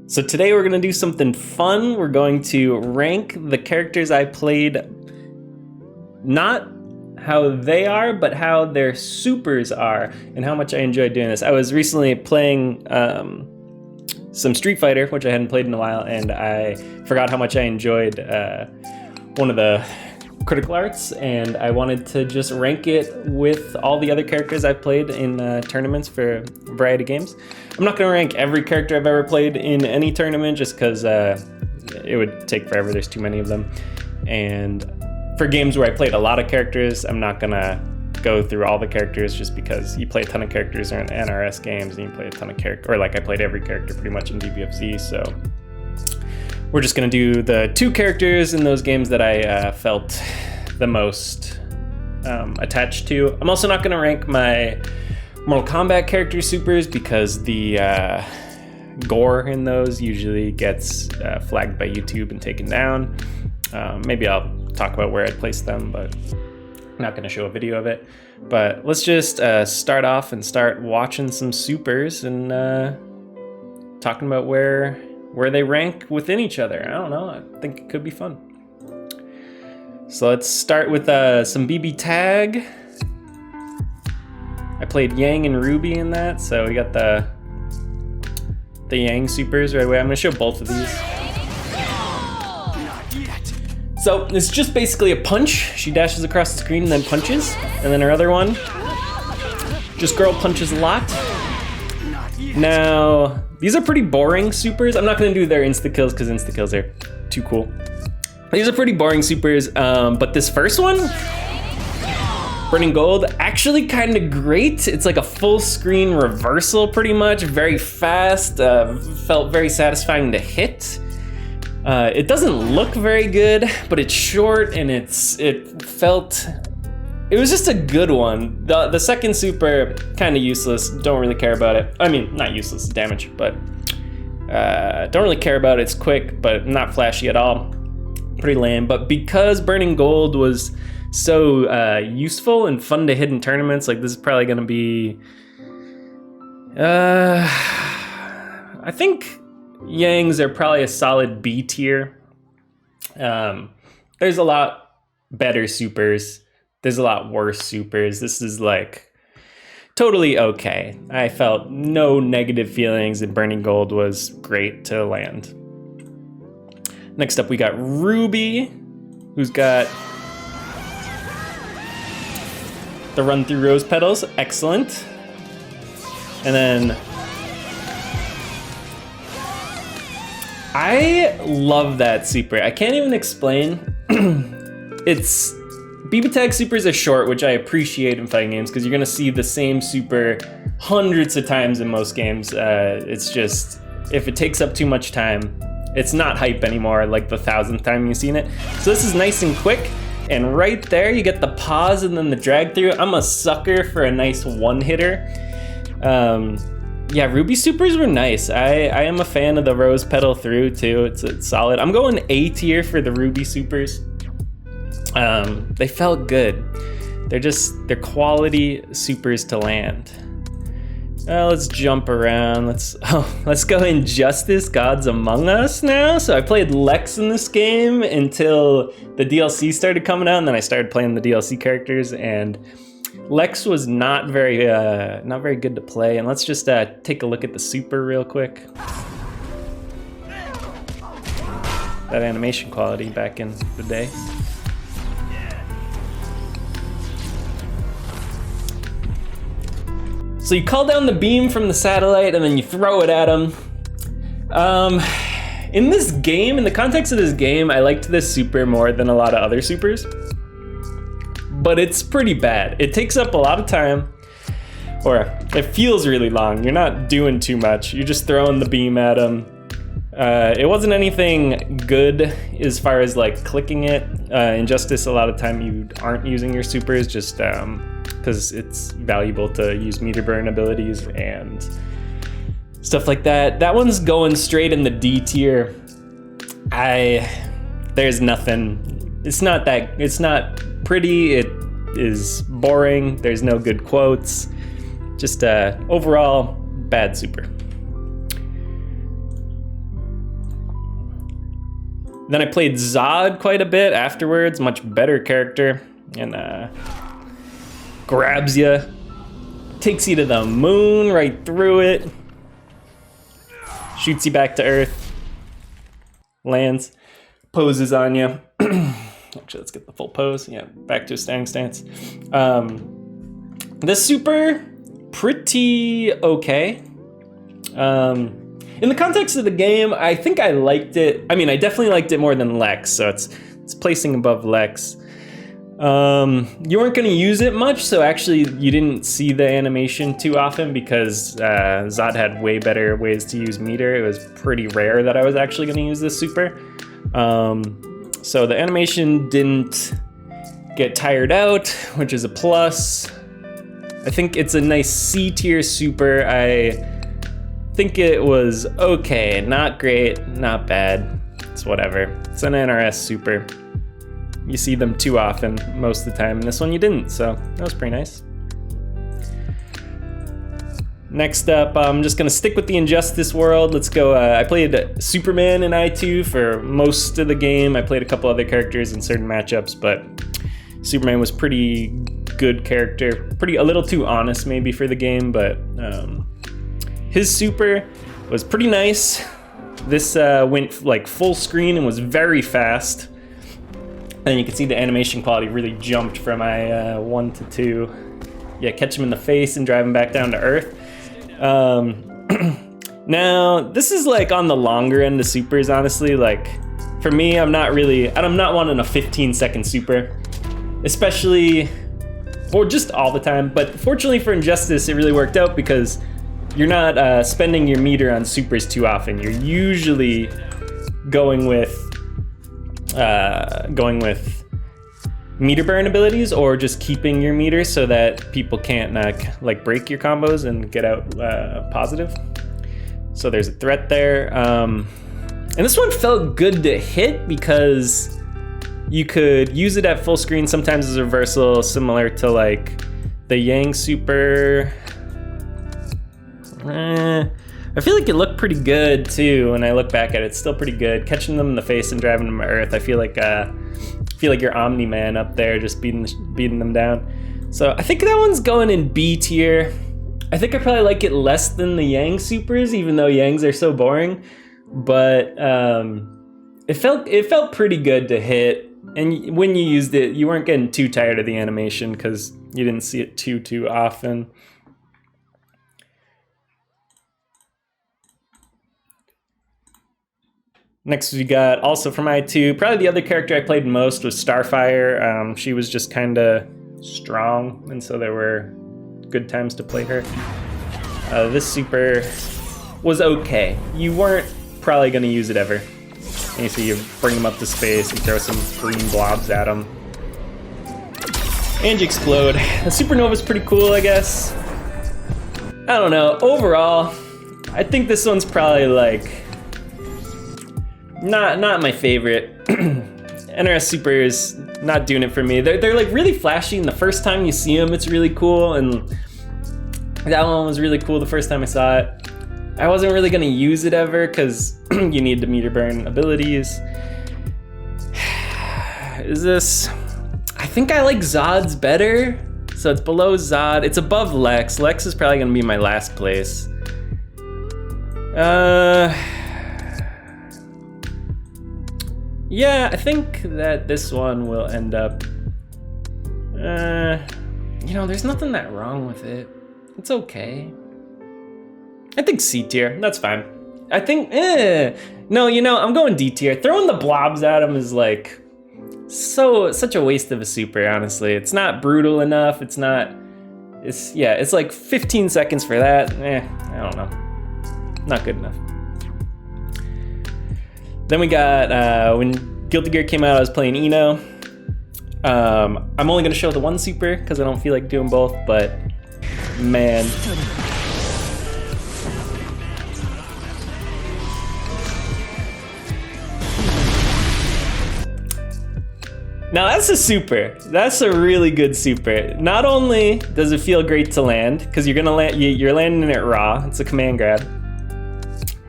So today we're gonna do something fun. We're going to rank the characters I played, not how they are, but how their supers are and how much I enjoyed doing this. I was recently playing some Street Fighter, which I hadn't played in a while, and I forgot how much I enjoyed one of the critical arts, and I wanted to just rank it with all the other characters I've played in tournaments for a variety of games. I'm not going to rank every character I've ever played in any tournament just because it would take forever. There's too many of them. And for games where I played a lot of characters, I'm not going to go through all the characters just because you play a ton of characters in NRS games and you play a ton of characters, or like I played every character pretty much in DBFZ, so we're just gonna do the two characters in those games that I felt the most attached to. I'm also not gonna rank my Mortal Kombat character supers because the gore in those usually gets flagged by YouTube and taken down. Maybe I'll talk about where I'd place them, but I'm not gonna show a video of it. But let's just start off and start watching some supers and talking about where they rank within each other. I don't know, I think it could be fun. So let's start with some BB Tag. I played Yang and Ruby in that, so we got the Yang supers right away. I'm gonna show both of these. So it's just basically a punch. She dashes across the screen and then punches. And then her other one, just girl punches a lot. Now, these are pretty boring supers. I'm not gonna do their insta-kills because insta-kills are too cool. These are pretty boring supers, but this first one, Burning Gold, actually kind of great. It's like a full screen reversal pretty much, very fast, felt very satisfying to hit. It doesn't look very good, but it's short and it was just a good one. The second super, kind of useless, don't really care about it. I mean, not useless, damage, but don't really care about it. It's quick, but not flashy at all. Pretty lame, but because Burning Gold was so useful and fun to hit in tournaments, like this is probably gonna be, I think Yangs are probably a solid B tier. There's a lot better supers. There's a lot worse supers. This is like totally okay. I felt no negative feelings and Burning Gold was great to land. Next up we got Ruby, who's got the run through rose petals, excellent. And then I love that super. I can't even explain. It's BB Tag supers are short, which I appreciate in fighting games because you're gonna see the same super hundreds of times in most games. It's just, if it takes up too much time, it's not hype anymore, like the 1,000th time you've seen it. So this is nice and quick, and right there you get the pause and then the drag through. I'm a sucker for a nice one hitter. Yeah, Ruby supers were nice. I am a fan of the rose petal through too. It's solid. I'm going A tier for the Ruby supers. They felt good. They're quality supers to land. Let's jump around. Let's go Injustice Gods Among Us now. So I played Lex in this game until the DLC started coming out, and then I started playing the DLC characters, and Lex was not very good to play. And let's just take a look at the super real quick. That animation quality back in the day. So you call down the beam from the satellite and then you throw it at him. In this game, in the context of this game, I liked this super more than a lot of other supers. But it's pretty bad. It takes up a lot of time, or it feels really long. You're not doing too much. You're just throwing the beam at him. It wasn't anything good as far as like clicking it. Injustice, a lot of time you aren't using your supers just because it's valuable to use meter burn abilities and stuff like that. That one's going straight in the D tier. There's nothing. It's not pretty. It is boring. There's no good quotes. Just overall bad super. Then I played Zod quite a bit afterwards, much better character, and grabs you, takes you to the moon, right through it, shoots you back to Earth, lands, poses on you. Actually, let's get the full pose. Yeah, back to a standing stance. This super, pretty okay. In the context of the game, I think I liked it. I mean, I definitely liked it more than Lex, so it's placing above Lex. You weren't going to use it much, so actually you didn't see the animation too often because Zod had way better ways to use meter. It was pretty rare that I was actually going to use this super. So the animation didn't get tired out, which is a plus. I think it's a nice C tier super. I think it was okay, not great, not bad. It's whatever. It's an NRS super. You see them too often most of the time, and this one you didn't, so that was pretty nice. Next up, I'm just gonna stick with the Injustice world. Let's go, I played Superman in I2 for most of the game. I played a couple other characters in certain matchups, but Superman was pretty good character. A little too honest maybe for the game, but his super was pretty nice. This went like full screen and was very fast. And you can see the animation quality really jumped from my 1 to 2. Yeah, catch him in the face and drive him back down to Earth. Now, this is like on the longer end of supers, honestly. Like, for me, I'm not wanting a 15-second super. Especially, or just all the time. But fortunately for Injustice, it really worked out because you're not spending your meter on supers too often. You're usually going with meter burn abilities or just keeping your meter so that people can't like break your combos and get out positive. So there's a threat there. And this one felt good to hit because you could use it at full screen sometimes as a reversal, similar to like the Yang super. I feel like it looked pretty good too when I look back at it. It's still pretty good. Catching them in the face and driving them to Earth, I feel like you're Omni-Man up there just beating them down. So I think that one's going in B tier. I think I probably like it less than the Yang supers, even though Yangs are so boring. But it felt pretty good to hit. And when you used it, you weren't getting too tired of the animation because you didn't see it too often. Next we got, also from I2, probably the other character I played most was Starfire. She was just kind of strong, and so there were good times to play her. This super was okay. You weren't probably going to use it ever. And you see, you bring them up to space, you throw some green blobs at them. And you explode. The Supernova's pretty cool, I guess. I don't know. Overall, I think this one's probably like not my favorite. NRS Supers, not doing it for me. They're like really flashy, and the first time you see them, it's really cool, and that one was really cool the first time I saw it. I wasn't really gonna use it ever, because you need the meter burn abilities. Is this... I think I like Zod's better, so it's below Zod. It's above Lex. Lex is probably gonna be my last place. Yeah, I think that this one will end up, you know, there's nothing that wrong with it. It's okay. I think C tier, that's fine. I think, no, you know, I'm going D tier. Throwing the blobs at him is like, such a waste of a super, honestly. It's not brutal enough, it's like 15 seconds for that. I don't know. Not good enough. Then we got, when Guilty Gear came out, I was playing Eno. I'm only gonna show the one super because I don't feel like doing both, but man. Now that's a super. That's a really good super. Not only does it feel great to land, because you're gonna land, you're landing it raw. It's a command grab.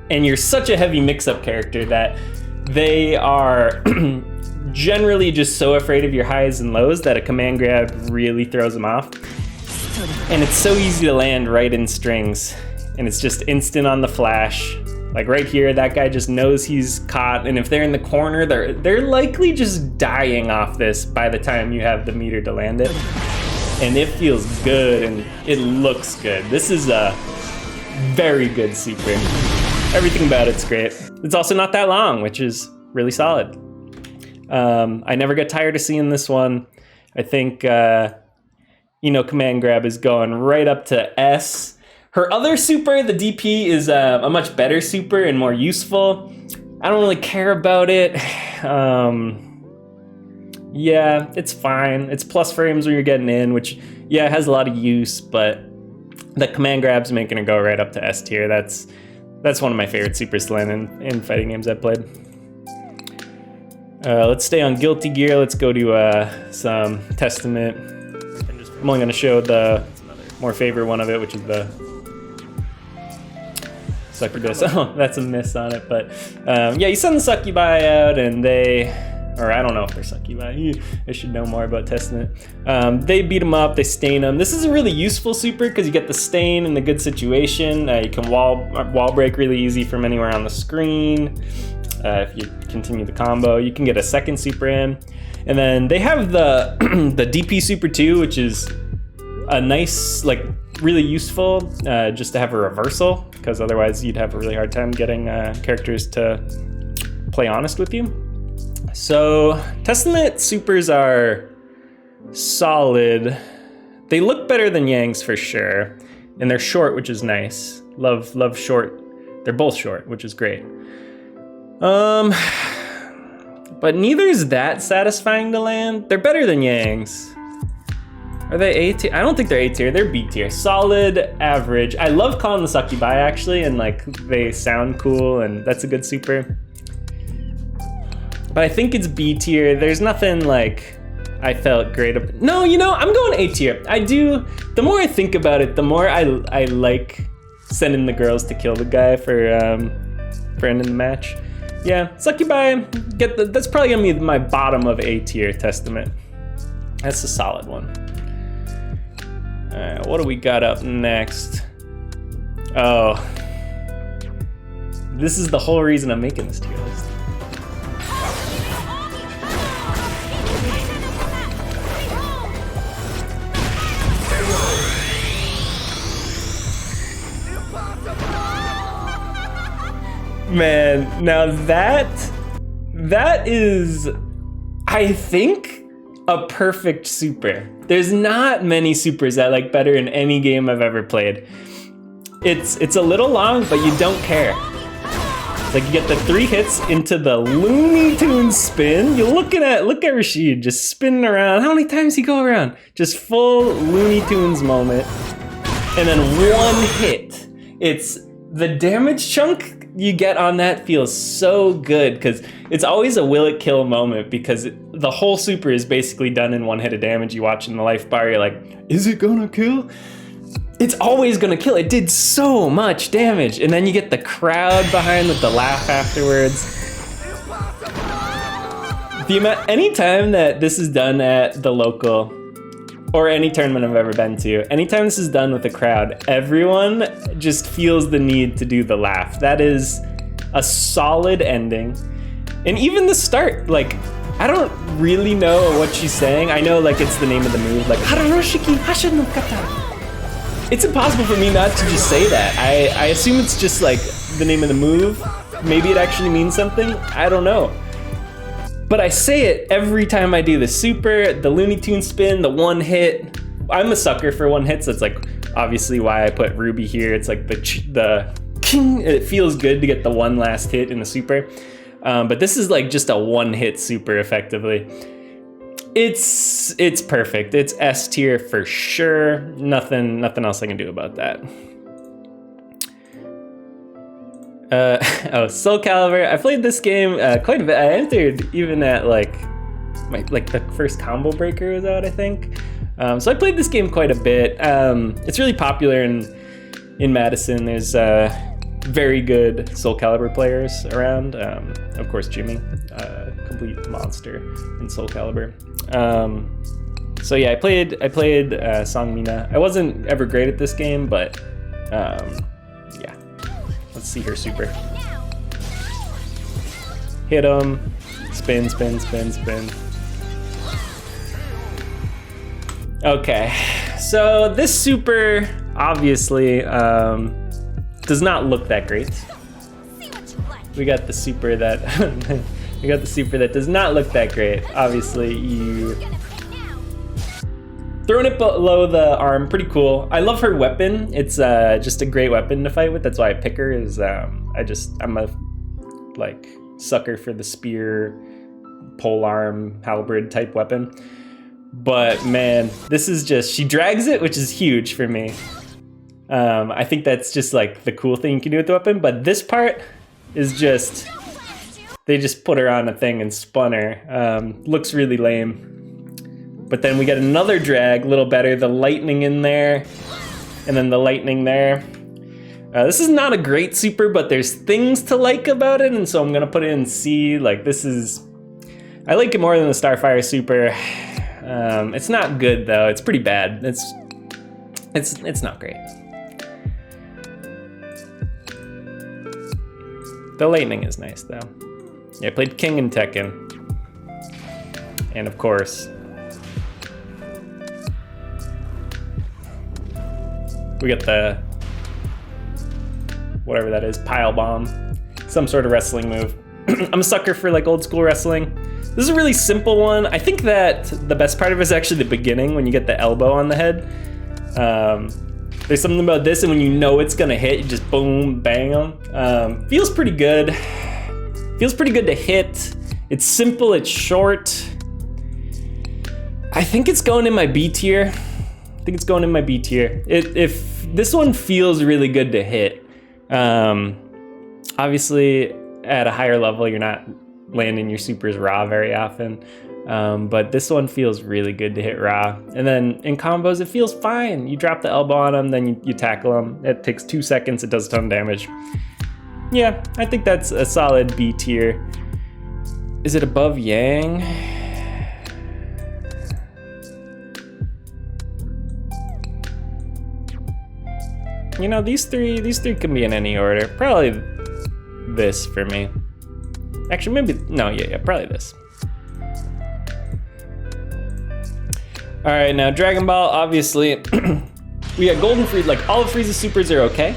And you're such a heavy mix-up character that They are generally just so afraid of your highs and lows that a command grab really throws them off. And it's so easy to land right in strings, and it's just instant on the flash. Like right here, that guy just knows he's caught, and if they're in the corner, they're likely just dying off this by the time you have the meter to land it. And it feels good, and it looks good. This is a very good super. Everything about it's great. It's also not that long, which is really solid. I never get tired of seeing this one. I think, command grab is going right up to S. Her other super, the DP, is a much better super and more useful. I don't really care about it. Yeah, it's fine. It's plus frames when you're getting in, which, yeah, has a lot of use, but the command grab's making it go right up to S tier. That's one of my favorite supers to land in fighting games I've played. Let's stay on Guilty Gear. Let's go to some Testament. I'm only going to show the more favorite one of it, which is the Succubus. Oh, that's a miss on it, but yeah, you send the Succubi out, and or I don't know if they're Succubi. I should know more about Testament. They beat them up, they stain them. This is a really useful super because you get the stain in the good situation. You can wall break really easy from anywhere on the screen. If you continue the combo, you can get a second super in. And then they have the the DP super too, which is a nice, like, really useful just to have a reversal, because otherwise you'd have a really hard time getting characters to play honest with you. So Testament supers are solid. They look better than Yang's for sure, and they're short, which is nice. Love short. They're both short, which is great. But neither's that satisfying to land. They're better than Yang's. Are they A tier? I don't think they're A tier, they're B tier. Solid, average. I love calling the Succubi actually, and like they sound cool, and that's a good super. But I think it's B tier. There's nothing like I felt great about. No, I'm going A tier. I do. The more I think about it, the more I like sending the girls to kill the guy for ending the match. Yeah, Succubi, that's probably gonna be my bottom of A tier Testament. That's a solid one. All right, what do we got up next? Oh, this is the whole reason I'm making this tier list. Man, now that is, I think, a perfect super. There's not many supers I like better in any game I've ever played. It's a little long, but you don't care. Like, you get the 3 hits into the Looney Tunes spin. Look at Rashid just spinning around. How many times he go around? Just full Looney Tunes moment. And then 1 hit. It's the damage chunk you get on that feels so good, because it's always a will it kill moment, because the whole super is basically done in 1 hit of damage. You watch in the life bar, you're like, is it gonna kill? It's always gonna kill. It did so much damage. And then you get the crowd behind with the laugh afterwards. Anytime that this is done at the local, or any tournament I've ever been to, anytime this is done with a crowd, everyone just feels the need to do the laugh. That is a solid ending. And even the start, like, I don't really know what she's saying. I know, like, it's the name of the move, like, Hararoshiki Hasha no Kata. It's impossible for me not to just say that. I assume it's just, like, the name of the move. Maybe it actually means something. I don't know. But I say it every time I do the super, the Looney Tunes spin, the 1 hit. I'm a sucker for 1 hits. That's like obviously why I put Ruby here. It's like the king. It feels good to get the 1 last hit in the super. But this is like just a 1 hit super effectively. It's perfect. It's S tier for sure. Nothing else I can do about that. Soul Calibur. I played this game quite a bit. I entered even at like the first Combo Breaker was out, I think. So I played this game quite a bit. It's really popular in Madison. There's very good Soul Calibur players around. Of course, Jimmy, complete monster in Soul Calibur. So yeah, I played Song Mina. I wasn't ever great at this game, but yeah. Let's see her super. Hit him. Spin, spin, spin, spin. Okay, so this super obviously does not look that great. We got the super that does not look that great. Obviously, you throwing it below the arm, pretty cool. I love her weapon. It's just a great weapon to fight with. That's why I pick her. Is I'm a like sucker for the spear, polearm, halberd type weapon. But man, this is just, she drags it, which is huge for me. I think that's just like the cool thing you can do with the weapon. But this part is just, they just put her on a thing and spun her. Looks really lame. But then we get another drag, a little better. The lightning in there, and then the lightning there. This is not a great super, but there's things to like about it, and so I'm gonna put it in C. Like this is, I like it more than the Starfire super. It's not good though. It's pretty bad. It's not great. The lightning is nice though. Yeah, I played King and Tekken, and of course, we got the, whatever that is, pile bomb, some sort of wrestling move. I'm a sucker for like old school wrestling. This is a really simple one. I think that the best part of it is actually the beginning when you get the elbow on the head. There's something about this, and when you know it's gonna hit, you just boom, bang them. Feels pretty good. Feels pretty good to hit. It's simple, it's short. I think it's going in my B tier. If this one feels really good to hit. Obviously, at a higher level, you're not landing your supers raw very often. But this one feels really good to hit raw. And then in combos, it feels fine. You drop the elbow on them, then you tackle them. It takes 2 seconds, it does a ton of damage. Yeah, I think that's a solid B tier. Is it above Yang? You know, these three can be in any order. Probably this for me. Actually, maybe, no, yeah, probably this. All right, now Dragon Ball, obviously, we got Golden Frieza, like all of Frieza's supers are okay.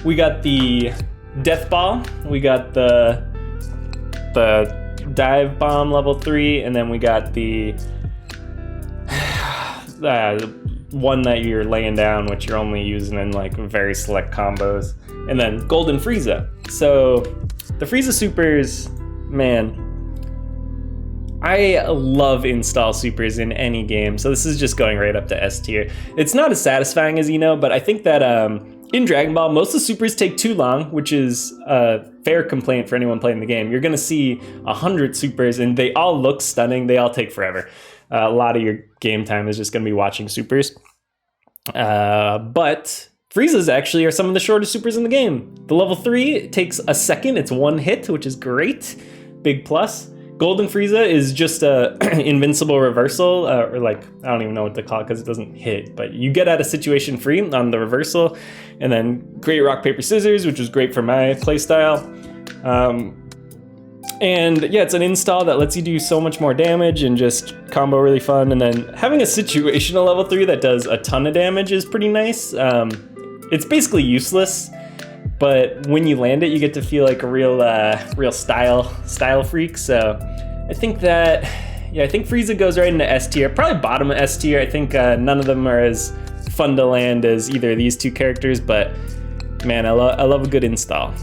We got the Death Ball, we got the Dive Bomb level 3, and then we got the one that you're laying down, which you're only using in like very select combos, and then Golden Frieza. So the Frieza supers, man, I love install supers in any game, so this is just going right up to S tier. It's not as satisfying as but I think that in Dragon Ball, most of the supers take too long, which is a fair complaint for anyone playing the game. You're gonna see 100 supers and they all look stunning, they all take forever. A lot of your game time is just gonna be watching supers. But Frieza's actually are some of the shortest supers in the game. The level 3 takes a second, it's 1 hit, which is great, big plus. Golden Frieza is just a invincible reversal, or like, I don't even know what to call it because it doesn't hit, but you get out of situation free on the reversal, and then Great Rock, Paper, Scissors, which was great for my playstyle. And yeah, it's an install that lets you do so much more damage and just combo really fun. And then having a situational level 3 that does a ton of damage is pretty nice. It's basically useless, but when you land it, you get to feel like a real style freak. So I think that, yeah, I think Frieza goes right into S tier, probably bottom of S tier. I think none of them are as fun to land as either of these two characters, but man, I love a good install.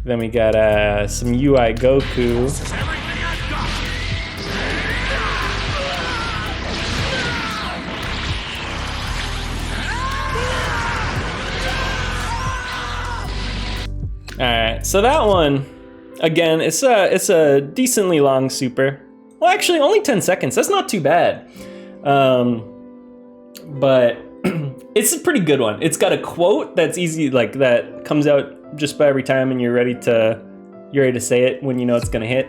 Then we got some UI Goku. All right, so that one, again, it's a decently long super. Well, actually, only 10 seconds. That's not too bad. But it's a pretty good one. It's got a quote that's easy, like that comes out just about every time, and you're ready to say it when you know it's gonna hit.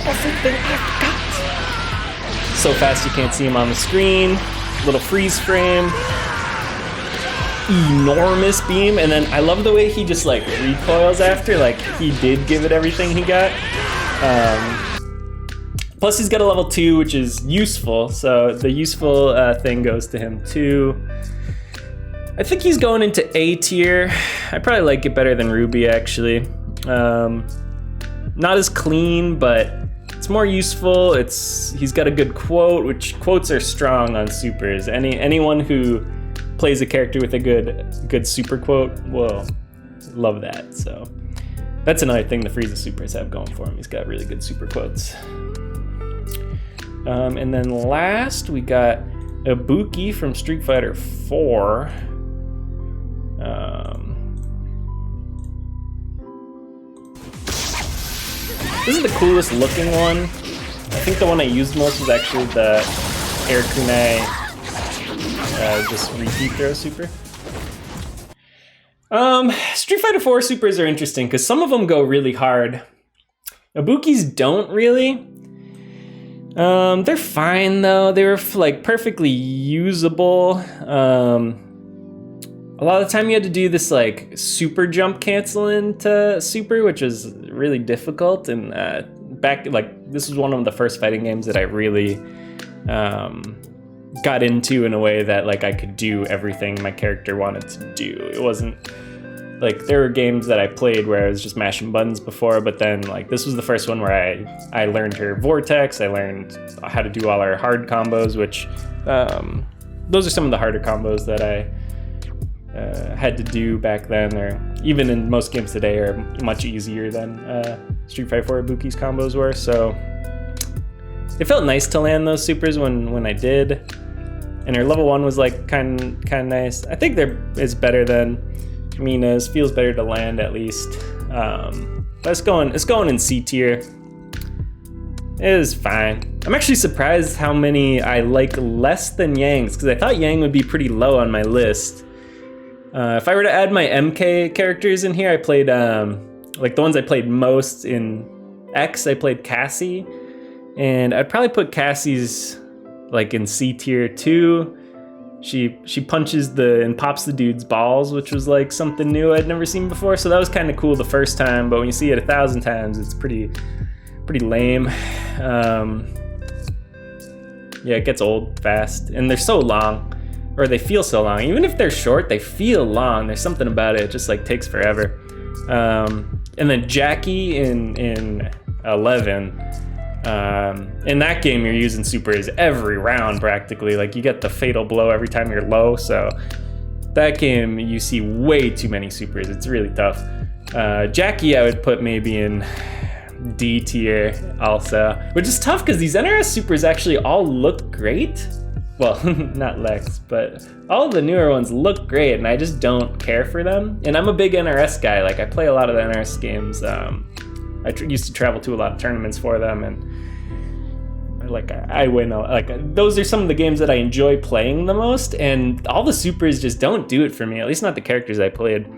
Everything I've got. So fast you can't see him on the screen. Little freeze frame. Enormous beam, and then I love the way he just like recoils after, like he did give it everything he got. Plus he's got a level 2, which is useful, so the useful thing goes to him too. I think he's going into A tier. I probably like it better than Ruby, actually. Not as clean, but it's more useful. He's got a good quote, which quotes are strong on supers. Anyone who plays a character with a good super quote will love that. So that's another thing the Frieza supers have going for him. He's got really good super quotes. And then last we got Ibuki from Street Fighter 4. This is the coolest looking one. I think the one I used most was actually the Air Kunai just repeat throw super. Street Fighter 4 supers are interesting because some of them go really hard. Ibuki's don't really. They're fine though. They were like perfectly usable. A lot of the time you had to do this like super jump cancel into super, which was really difficult. And this was one of the first fighting games that I really got into in a way that like I could do everything my character wanted to do. It wasn't like there were games that I played where I was just mashing buttons before, but then like this was the first one where I learned her vortex. I learned how to do all our hard combos, which those are some of the harder combos that I had to do back then, or even in most games today are much easier than Street Fighter 4 Ibuki's combos were. So it felt nice to land those supers when I did. And her level 1 was like kind of nice. I think it's better than Mina's. Feels better to land at least. But it's going in C tier. It is fine. I'm actually surprised how many I like less than Yang's, because I thought Yang would be pretty low on my list. If I were to add my MK characters in here, I played like the ones I played most in X. I played Cassie, and I'd probably put Cassie's like in C tier too. She punches and pops the dude's balls, which was like something new I'd never seen before. So that was kind of cool the first time, but when you see it 1,000 times, it's pretty lame. Yeah, it gets old fast, and they're so long, or they feel so long. Even if they're short, they feel long. There's something about it just like takes forever. And then Jackie in 11. In that game, you're using supers every round practically. Like you get the fatal blow every time you're low. So that game, you see way too many supers. It's really tough. Jackie, I would put maybe in D tier also, which is tough because these NRS supers actually all look great. Well, not Lex, but all of the newer ones look great, and I just don't care for them. And I'm a big NRS guy. Like I play a lot of the NRS games. I used to travel to a lot of tournaments for them, and I win. Like those are some of the games that I enjoy playing the most, and all the supers just don't do it for me. At least not the characters I played. I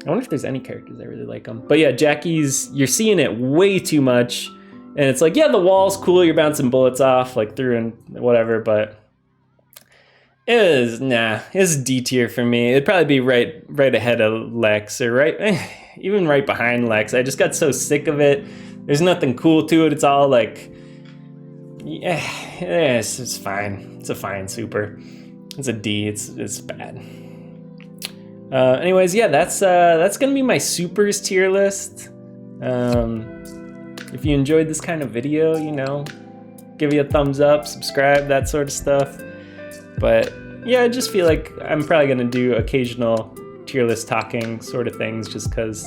wonder if there's any characters I really like them. But yeah, Jackie's, you're seeing it way too much, and it's like, yeah, the wall's cool. You're bouncing bullets off like through and whatever, but it's D tier for me. It'd probably be right ahead of Lex, or even right behind Lex. I just got so sick of it. There's nothing cool to it. It's all like, it's fine. It's a fine super. It's a D. It's bad. Anyways, yeah, that's gonna be my supers tier list. If you enjoyed this kind of video, give you a thumbs up, subscribe, that sort of stuff. But yeah, I just feel like I'm probably gonna do occasional tier list talking sort of things, just because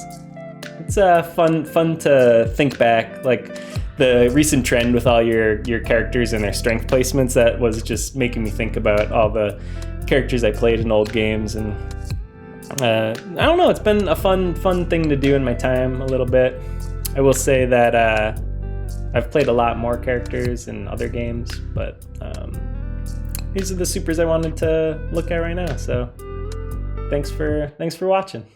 it's fun to think back, like the recent trend with all your characters and their strength placements. That was just making me think about all the characters I played in old games, and I don't know, it's been a fun thing to do in my time a little bit. I will say that I've played a lot more characters in other games, but these are the supers I wanted to look at right now. So thanks for watching.